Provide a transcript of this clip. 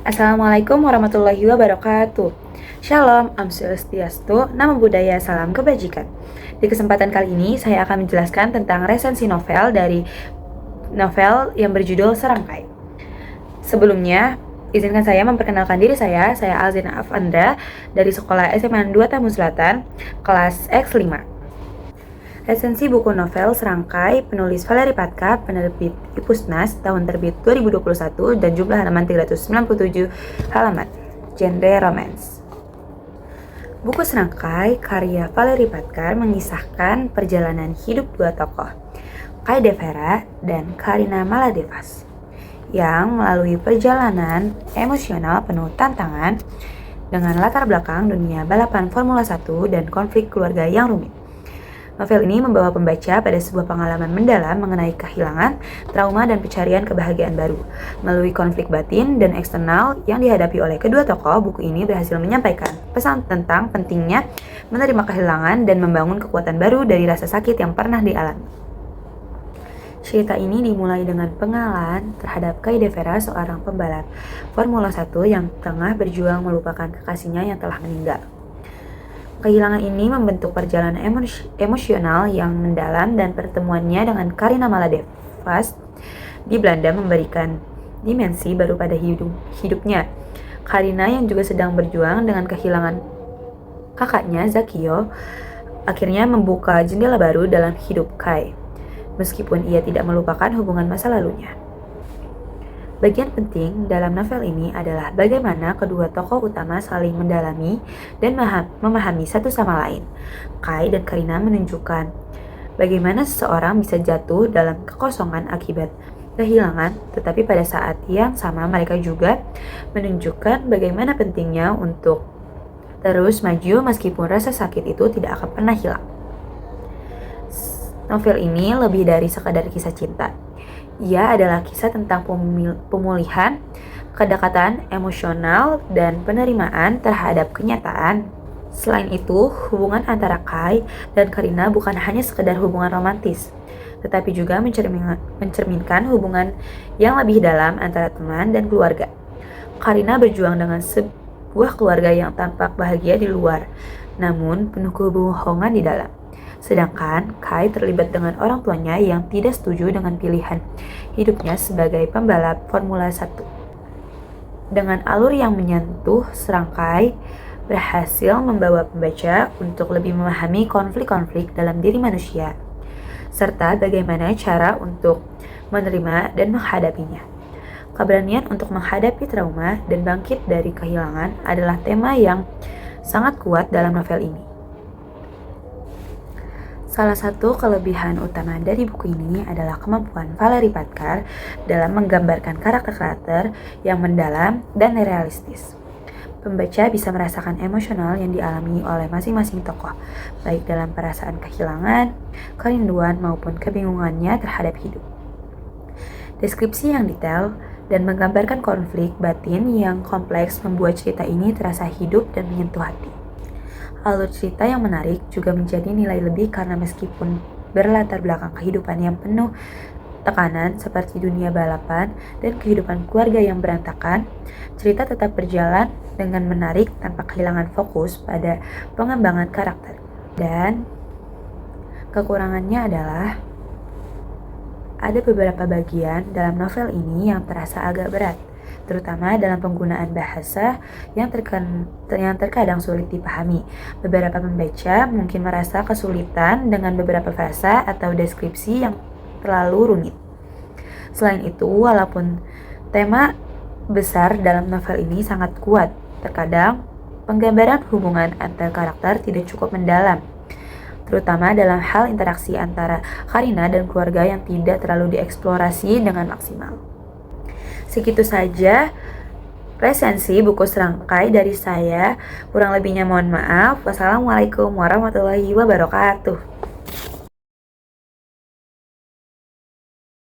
Assalamualaikum warahmatullahi wabarakatuh. Shalom, Om Swastiastu, Namo Buddhaya, Salam Kebajikan. Di kesempatan kali ini saya akan menjelaskan tentang resensi novel dari novel yang berjudul Serangkai. Sebelumnya, izinkan saya memperkenalkan diri saya Alzina Afandra dari Sekolah SMA 2 Tambun Selatan, kelas X5. Resensi buku novel Serangkai, penulis Valerie Patka, penerbit Ipusnas, tahun terbit 2021 dan jumlah halaman 397 halaman. Genre romance. Buku Serangkai karya Valerie Patka mengisahkan perjalanan hidup dua tokoh, Kai Devera dan Karina Maladevas, yang melalui perjalanan emosional penuh tantangan dengan latar belakang dunia balapan Formula 1 dan konflik keluarga yang rumit. Novel ini membawa pembaca pada sebuah pengalaman mendalam mengenai kehilangan, trauma, dan pencarian kebahagiaan baru. Melalui konflik batin dan eksternal yang dihadapi oleh kedua tokoh, buku ini berhasil menyampaikan pesan tentang pentingnya menerima kehilangan dan membangun kekuatan baru dari rasa sakit yang pernah dialami. Cerita ini dimulai dengan pengenalan terhadap Kai Devera, seorang pembalap Formula 1 yang tengah berjuang melupakan kekasihnya yang telah meninggal. Kehilangan ini membentuk perjalanan emosional yang mendalam dan pertemuannya dengan Karina Maladevas di Belanda memberikan dimensi baru pada hidupnya. Karina yang juga sedang berjuang dengan kehilangan kakaknya Zakio akhirnya membuka jendela baru dalam hidup Kai, meskipun ia tidak melupakan hubungan masa lalunya. Bagian penting dalam novel ini adalah bagaimana kedua tokoh utama saling mendalami dan memahami satu sama lain. Kai dan Karina menunjukkan bagaimana seseorang bisa jatuh dalam kekosongan akibat kehilangan, tetapi pada saat yang sama mereka juga menunjukkan bagaimana pentingnya untuk terus maju meskipun rasa sakit itu tidak akan pernah hilang. Novel ini lebih dari sekadar kisah cinta. Ia adalah kisah tentang pemulihan, kedekatan emosional, dan penerimaan terhadap kenyataan. Selain itu, hubungan antara Kai dan Karina bukan hanya sekedar hubungan romantis, tetapi juga mencerminkan hubungan yang lebih dalam antara teman dan keluarga. Karina berjuang dengan sebuah keluarga yang tampak bahagia di luar, namun penuh kebohongan di dalam. Sedangkan Kai terlibat dengan orang tuanya yang tidak setuju dengan pilihan hidupnya sebagai pembalap Formula 1. Dengan alur yang menyentuh, Serangkai berhasil membawa pembaca untuk lebih memahami konflik-konflik dalam diri manusia, serta bagaimana cara untuk menerima dan menghadapinya. Keberanian untuk menghadapi trauma dan bangkit dari kehilangan adalah tema yang sangat kuat dalam novel ini. Salah satu kelebihan utama dari buku ini adalah kemampuan Valerie Patka dalam menggambarkan karakter-karakter yang mendalam dan realistis. Pembaca bisa merasakan emosional yang dialami oleh masing-masing tokoh, baik dalam perasaan kehilangan, kerinduan, maupun kebingungannya terhadap hidup. Deskripsi yang detail dan menggambarkan konflik batin yang kompleks membuat cerita ini terasa hidup dan menyentuh hati. Alur cerita yang menarik juga menjadi nilai lebih karena meskipun berlatar belakang kehidupan yang penuh tekanan seperti dunia balapan dan kehidupan keluarga yang berantakan, cerita tetap berjalan dengan menarik tanpa kehilangan fokus pada pengembangan karakter. Dan kekurangannya adalah ada beberapa bagian dalam novel ini yang terasa agak berat, terutama dalam penggunaan bahasa yang terkadang sulit dipahami. Beberapa pembaca mungkin merasa kesulitan dengan beberapa frasa atau deskripsi yang terlalu rumit. Selain itu, walaupun tema besar dalam novel ini sangat kuat, terkadang penggambaran hubungan antar karakter tidak cukup mendalam, terutama dalam hal interaksi antara Karina dan keluarga yang tidak terlalu dieksplorasi dengan maksimal. Segitu saja resensi buku Serangkai dari saya. Kurang lebihnya mohon maaf. Wassalamualaikum warahmatullahi wabarakatuh.